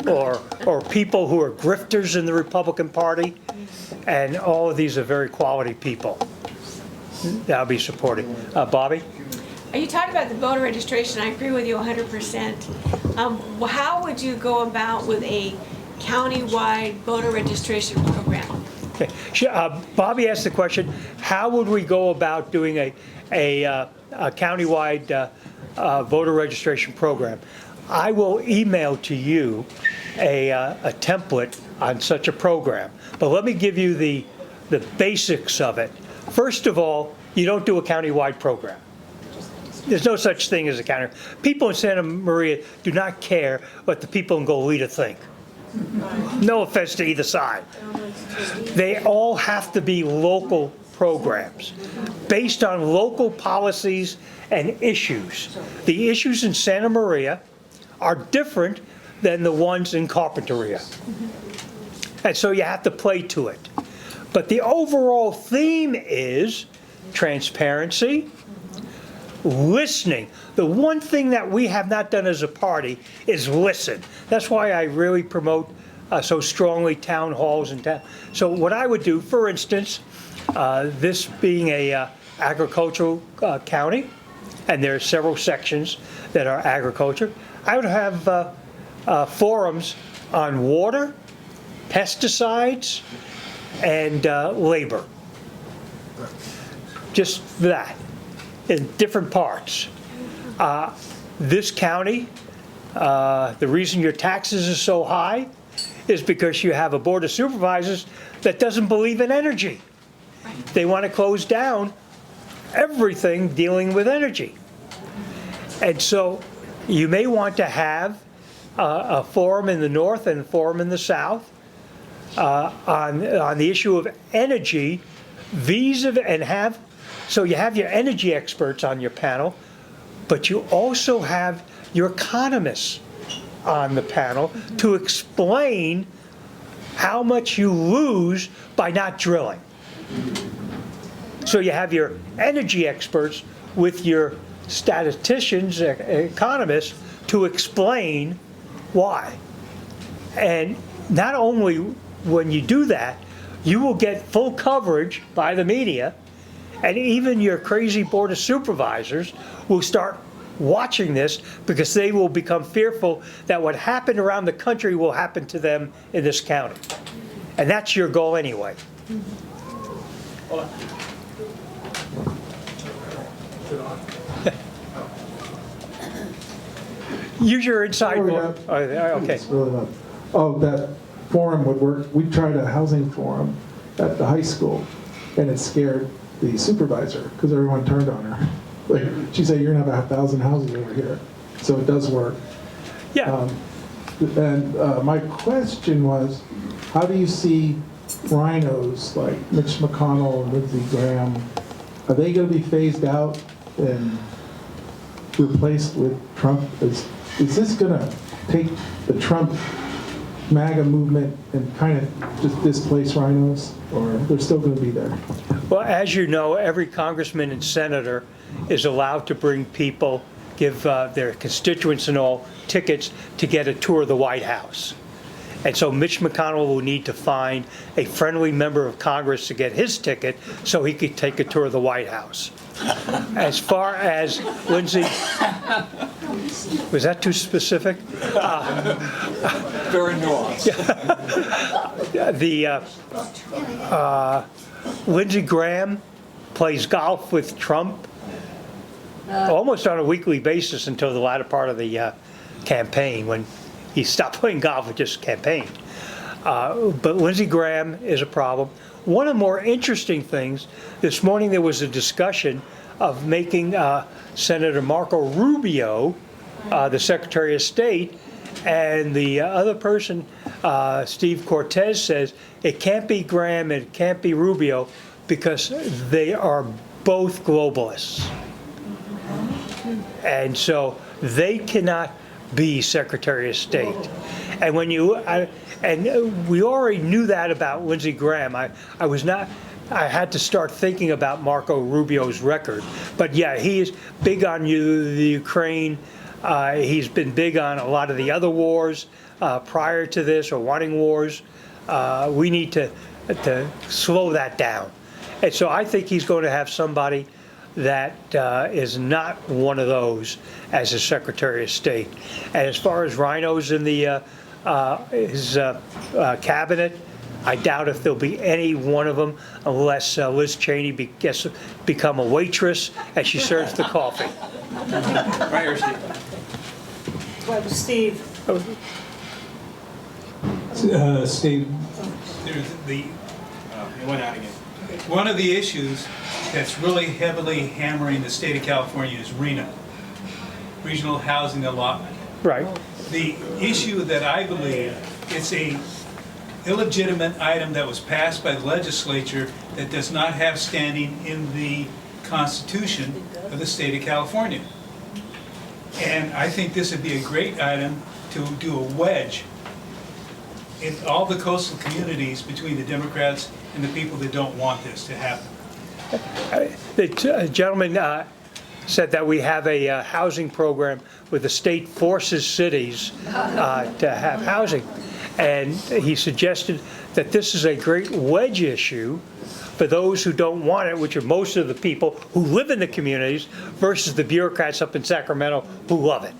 or people who are grifters in the Republican Party. And all of these are very quality people that I'll be supporting. Bobby? You talked about the voter registration. I agree with you 100%. How would you go about with a county-wide voter registration program? Okay. Bobby asked the question, how would we go about doing a county-wide voter registration program? I will email to you a template on such a program. But let me give you the basics of it. First of all, you don't do a county-wide program. There's no such thing as a county. People in Santa Maria do not care what the people in Goleta think. No offense to either side. They all have to be local programs based on local policies and issues. The issues in Santa Maria are different than the ones in Carpinteria. And so you have to play to it. But the overall theme is transparency, listening. The one thing that we have not done as a party is listen. That's why I really promote so strongly town halls and town. So what I would do, for instance, this being a agricultural county, and there are several sections that are agriculture, I would have forums on water, pesticides, and labor. Just that. In different parts. This county, the reason your taxes are so high is because you have a board of supervisors that doesn't believe in energy. They want to close down everything dealing with energy. And so you may want to have a forum in the north and a forum in the south on the issue of energy, so you have your energy experts on your panel, but you also have your economists on the panel to explain how much you lose by not drilling. So you have your energy experts with your statisticians, economists, to explain why. And not only when you do that, you will get full coverage by the media. And even your crazy board of supervisors will start watching this because they will become fearful that what happened around the country will happen to them in this county. And that's your goal anyway. Use your inside Really voice. not. Okay. It's really not. Oh, that forum would work. We tried a housing forum at the high school, and it scared the supervisor because everyone turned on her. Like, she said, "You're gonna have 1,000 houses over here," so it does work. Yeah. And my question was, how do you see rhinos like Mitch McConnell and Lindsey Graham? Are they going to be phased out and replaced with Trump? Is this going to take the Trump MAGA movement and kind of just displace rhinos, or they're still going to be there? Well, as you know, every congressman and senator is allowed to bring people, give their constituents and all tickets to get a tour of the White House. And so Mitch McConnell will need to find a friendly member of Congress to get his ticket so he could take a tour of the White House. As far as Lindsey, was that too specific? Very nuanced. Lindsey Graham plays golf with Trump almost on a weekly basis until the latter part of the campaign, when he stopped playing golf and just campaigned. But Lindsey Graham is a problem. One of the more interesting things, this morning there was a discussion of making Senator Marco Rubio the Secretary of State, and the other person, Steve Cortez, says it can't be Graham, it can't be Rubio, because they are both globalists. And so they cannot be Secretary of State. And when and we already knew that about Lindsey Graham. I had to start thinking about Marco Rubio's record. But yeah, he is big on the Ukraine. He's been big on a lot of the other wars prior to this, or wanting wars. We need to slow that down. And so I think he's going to have somebody that is not one of those as a Secretary of State. And as far as rhinos in the his cabinet, I doubt if there'll be any one of them unless Liz Cheney become a waitress and she serves the coffee. Right here, Steve. Well, Steve. Steve, it went out again. One of the issues that's really heavily hammering the state of California is RHNA, Regional Housing Allotment. Right. The issue that I believe, it's a illegitimate item that was passed by the legislature that does not have standing in the Constitution of the state of California. And I think this would be a great item to do a wedge in all the coastal communities between the Democrats and the people that don't want this to happen. The gentleman said that we have a housing program where the state forces cities to have housing. And he suggested that this is a great wedge issue for those who don't want it, which are most of the people who live in the communities, versus the bureaucrats up in Sacramento who love it.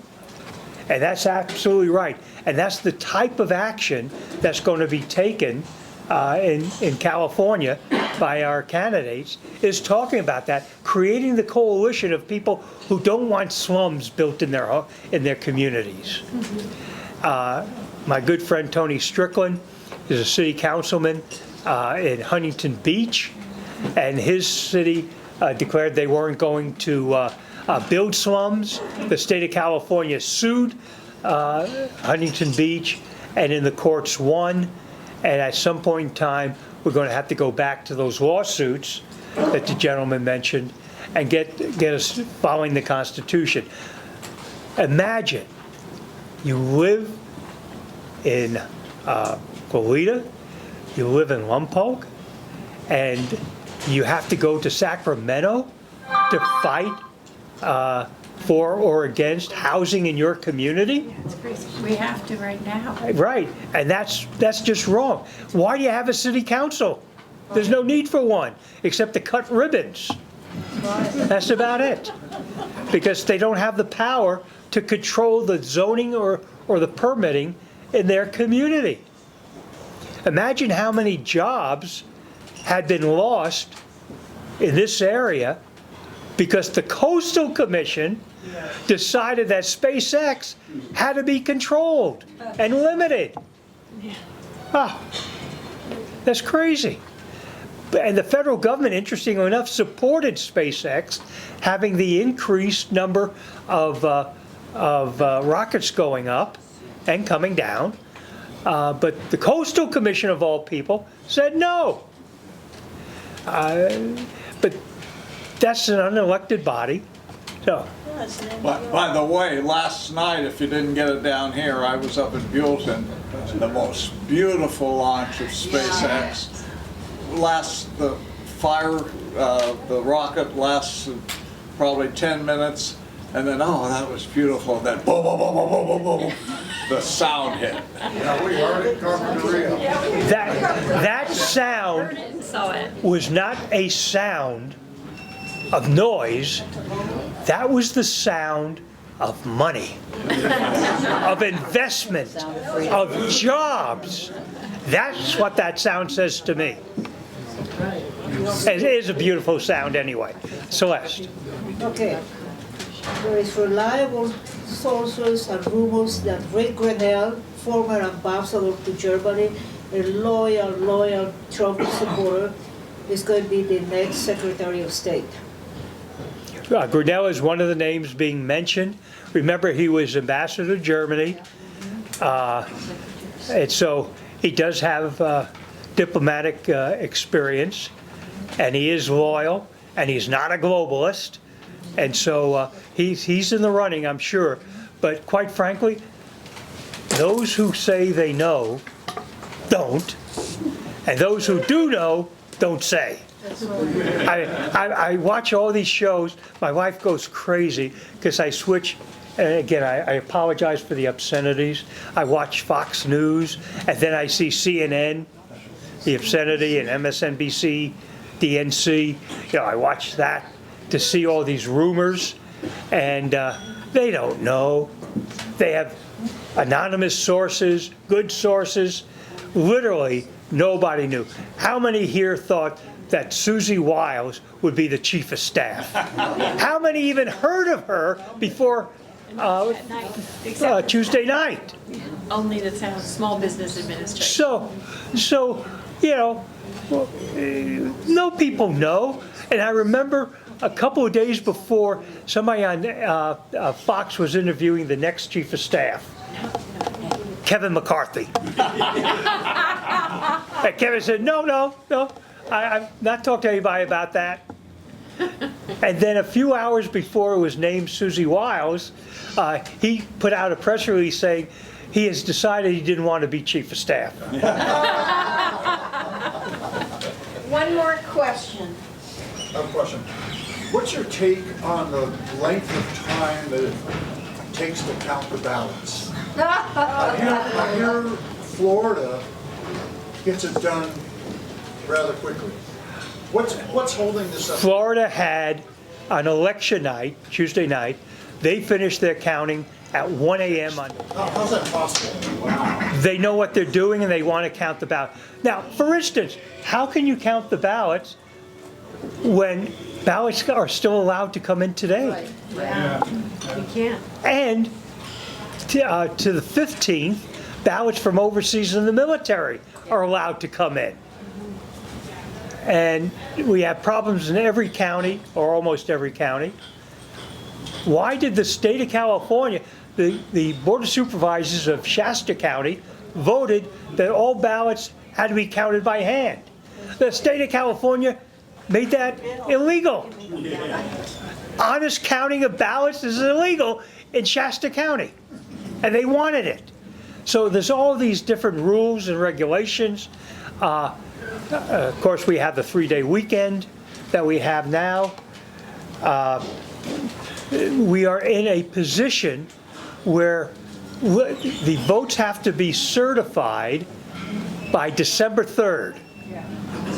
And that's absolutely right. And that's the type of action that's going to be taken in California by our candidates, is talking about that, creating the coalition of people who don't want slums built in their communities. My good friend Tony Strickland is a city councilman in Huntington Beach, and his city declared they weren't going to build slums. The state of California sued Huntington Beach, and in the courts won. And at some point in time, we're going to have to go back to those lawsuits that the gentleman mentioned and get us following the Constitution. Imagine you live in Goleta, you live in Lompoc, and you have to go to Sacramento to fight for or against housing in your community? It's crazy. We have to right now. Right, and that's just wrong. Why do you have a city council? There's no need for one, except to cut ribbons. That's about it. Because they don't have the power to control the zoning or the permitting in their community. Imagine how many jobs had been lost in this area because the Coastal Commission decided that SpaceX had to be controlled and limited. Ah, that's crazy. And the federal government, interestingly enough, supported SpaceX having the increased number of rockets going up and coming down. But the Coastal Commission, of all people, said no. But that's an unelected body. So. By the way, last night, if you didn't get it down here, I was up in Buellton, the most beautiful launch of SpaceX. The rocket lasted probably 10 minutes, and then, oh, that was beautiful. Then, boom, boom, boom, boom, boom, boom, boom, the sound hit. Yeah, we heard it, Carpinteria. That sound was not a sound of noise. That was the sound of money, of investment, of jobs. That's what that sound says to me. It is a beautiful sound anyway. Celeste. Okay. There is reliable sources and rumors that Rick Grenell, former ambassador to Germany, a loyal Trump supporter, is going to be the next Secretary of State. Grenell is one of the names being mentioned. Remember, he was ambassador to Germany. And so he does have diplomatic experience, and he is loyal, and he's not a globalist. And so he's in the running, I'm sure. But quite frankly, those who say they know don't, and those who do know don't say. I watch all these shows. My wife goes crazy because I switch. And again, I apologize for the obscenities. I watch Fox News, and then I see CNN, the obscenity, and MSNBC, DNC. You know, I watch that to see all these rumors, and they don't know. They have anonymous sources, good sources. Literally, nobody knew. How many here thought that Susie Wiles would be the chief of staff? How many even heard of her before Tuesday night? Only the Small Business Administration. So you know, no people know. And I remember a couple of days before, somebody on Fox was interviewing the next chief of staff, Kevin McCarthy. And Kevin said, no, I'm not talking to anybody about that. And then a few hours before it was named Susie Wiles, he put out a press release saying he has decided he didn't want to be chief of staff. One more question. I have a question. What's your take on the length of time that it takes to count the ballots? I hear Florida gets it done rather quickly. What's holding this up? Florida had on election night, Tuesday night, they finished their counting at 1 a.m. on. How's that possible? Wow. They know what they're doing and they want to count the ballot. Now, for instance, how can you count the ballots when ballots are still allowed to come in today? Right. Yeah. You can't. And to the 15th, ballots from overseas in the military are allowed to come in. And we have problems in every county, or almost every county. Why did the state of California, the Board of Supervisors of Shasta County, voted that all ballots had to be counted by hand? The state of California made that illegal. Honest counting of ballots is illegal in Shasta County, and they wanted it. So there's all these different rules and regulations. Of course, we have the 3-day weekend that we have now. We are in a position where the votes have to be certified by December 3rd.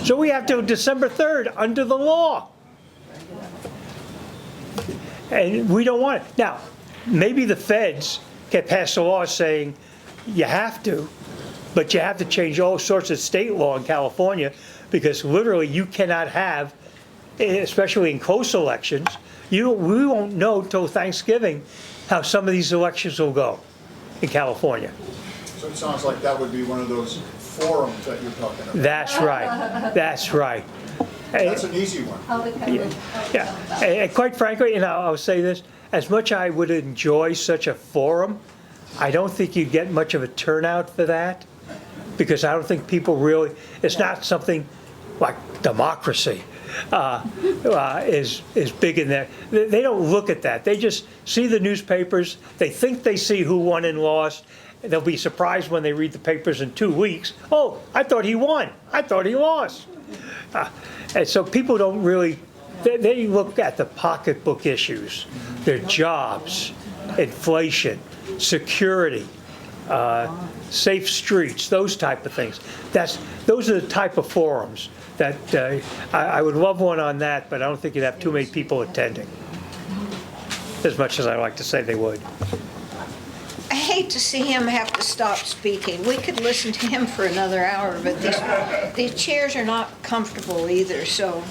So we have till December 3rd under the law. And we don't want it. Now, maybe the feds can pass a law saying you have to, but you have to change all sorts of state law in California, because literally you cannot have especially in close elections, we won't know till Thanksgiving how some of these elections will go in California. So it sounds like that would be one of those forums that you're talking about. That's right. That's right. That's an easy one. Yeah, and quite frankly, and I'll say this, as much I would enjoy such a forum, I don't think you'd get much of a turnout for that, because I don't think people really, it's not something like democracy is big in there. They don't look at that. They just see the newspapers, they think they see who won and lost. They'll be surprised when they read the papers in 2 weeks. Oh, I thought he won. I thought he lost. And so people don't really, they look at the pocketbook issues, their jobs, inflation, security, safe streets, those type of things. Those are the type of forums that I would love one on that, but I don't think you'd have too many people attending, as much as I like to say they would. I hate to see him have to stop speaking. We could listen to him for another hour, but these chairs are not comfortable either. So,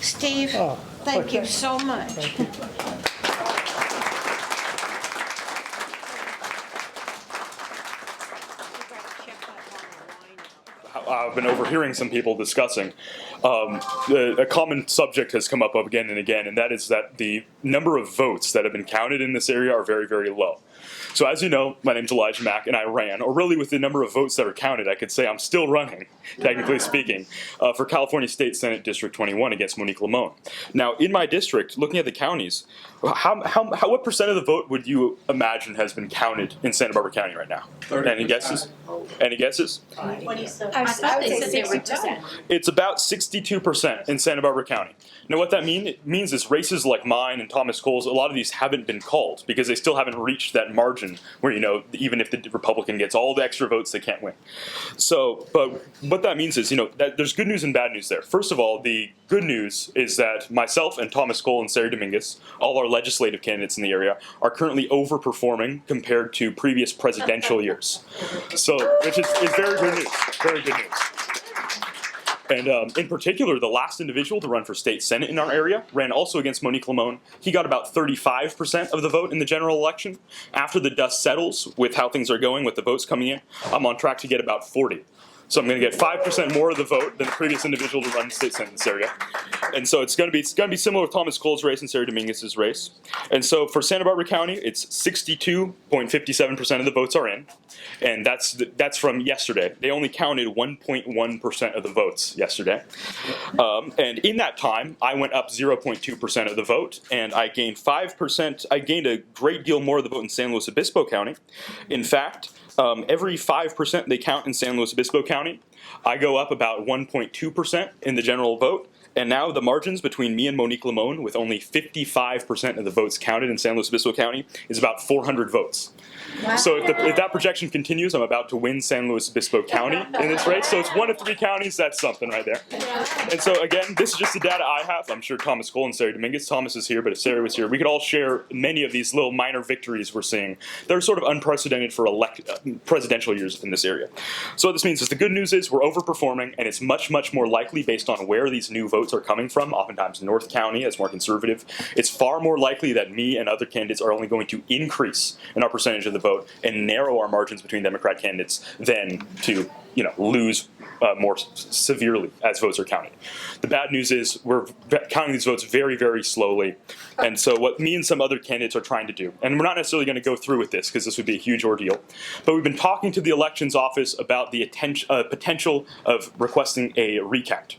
Steve, thank you so much. I've been overhearing some people discussing. A common subject has come up again and again, and that is that the number of votes that have been counted in this area are very, very low. So as you know, my name's Elijah Mack, and I ran, or really with the number of votes that are counted, I could say I'm still running, technically speaking, for California State Senate District 21 against Monique Limon. Now, in my district, looking at the counties, what percent of the vote would you imagine has been counted in Santa Barbara County right now? 30%. Any guesses? Any guesses? 27. I thought they said they were done. It's about 62% in Santa Barbara County. Now what that means is races like mine and Thomas Cole's, a lot of these haven't been called because they still haven't reached that margin where, even if the Republican gets all the extra votes, they can't win. So, but what that means is, that there's good news and bad news there. First of all, the good news is that myself and Thomas Cole and Sarah Dominguez, all our legislative candidates in the area, are currently overperforming compared to previous presidential years. So, which is very good news. Very good news. And in particular, the last individual to run for state senate in our area ran also against Monique Limon. He got about 35% of the vote in the general election. After the dust settles with how things are going with the votes coming in, I'm on track to get about 40. So I'm going to get 5% more of the vote than the previous individual to run the state senate in this area. And so it's going to be similar with Thomas Cole's race and Sarah Dominguez's race. And so for Santa Barbara County, it's 62.57% of the votes are in. And that's from yesterday. They only counted 1.1% of the votes yesterday. And in that time, I went up 0.2% of the vote, and I gained 5%. I gained a great deal more of the vote in San Luis Obispo County. In fact, every 5% they count in San Luis Obispo County, I go up about 1.2% in the general vote. And now the margins between me and Monique Limon, with only 55% of the votes counted in San Luis Obispo County, is about 400 votes. Wow. So if that projection continues, I'm about to win San Luis Obispo County in this race. So it's 1 of 3 counties. That's something right there. And so again, this is just the data I have. I'm sure Thomas Cole and Sarah Dominguez, Thomas is here, but if Sarah was here, we could all share many of these little minor victories we're seeing. They're sort of unprecedented for presidential years in this area. So what this means is the good news is we're overperforming, and it's much, much more likely based on where these new votes are coming from. Oftentimes North County is more conservative. It's far more likely that me and other candidates are only going to increase in our percentage of the vote and narrow our margins between Democrat candidates than to lose more severely as votes are counted. The bad news is we're counting these votes very, very slowly. And so what me and some other candidates are trying to do, and we're not necessarily going to go through with this because this would be a huge ordeal, but we've been talking to the elections office about the potential of requesting a recount.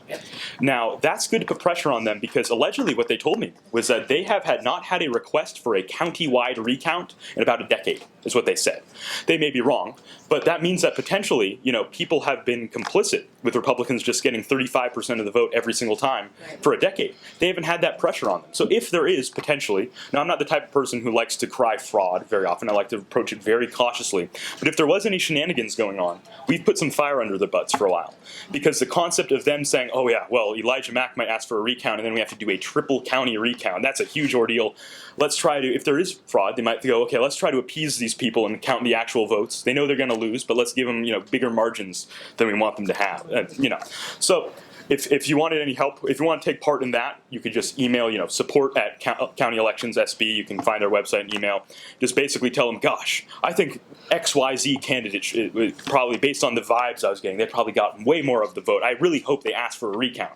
Now, that's good to put pressure on them because allegedly what they told me was that they have not had a request for a county-wide recount in about a decade, is what they said. They may be wrong, but that means that potentially, people have been complicit with Republicans just getting 35% of the vote every single time for a decade. They haven't had that pressure on them. So if there is potentially, now I'm not the type of person who likes to cry fraud very often. I like to approach it very cautiously. But if there was any shenanigans going on, we've put some fire under their butts for a while. Because the concept of them saying, oh yeah, well, Elijah Mack might ask for a recount and then we have to do a triple county recount. That's a huge ordeal. Let's try to, if there is fraud, they might go, okay, let's try to appease these people and count the actual votes. They know they're going to lose, but let's give them, bigger margins than we want them to have. So if you wanted any help, if you want to take part in that, you could just email, support at County Elections SB. You can find our website and email. Just basically tell them, gosh, I think XYZ candidate, probably based on the vibes I was getting, they probably got way more of the vote. I really hope they ask for a recount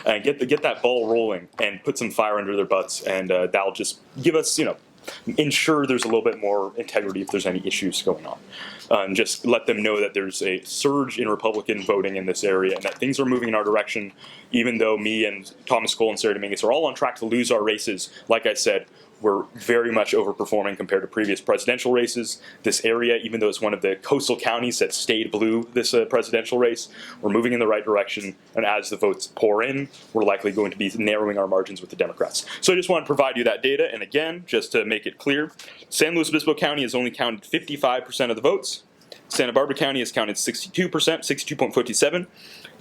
and get that ball rolling and put some fire under their butts, and that'll just give us, ensure there's a little bit more integrity if there's any issues going on. And just let them know that there's a surge in Republican voting in this area and that things are moving in our direction, even though me and Thomas Cole and Sarah Dominguez are all on track to lose our races. Like I said, we're very much overperforming compared to previous presidential races. This area, even though it's one of the coastal counties that stayed blue this presidential race, we're moving in the right direction. And as the votes pour in, we're likely going to be narrowing our margins with the Democrats. So I just want to provide you that data. And again, just to make it clear, San Luis Obispo County has only counted 55% of the votes. Santa Barbara County has counted 62%, 62.57%.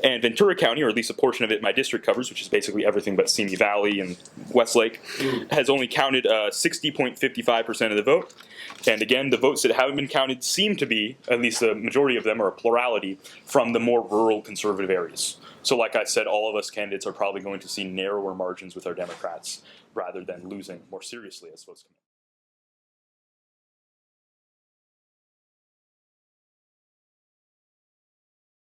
And Ventura County, or at least a portion of it my district covers, which is basically everything but Simi Valley and Westlake, has only counted 60.55% of the vote. And again, the votes that haven't been counted seem to be, at least the majority of them, or a plurality, from the more rural conservative areas. So like I said, all of us candidates are probably going to see narrower margins with our Democrats rather than losing more seriously as votes come in.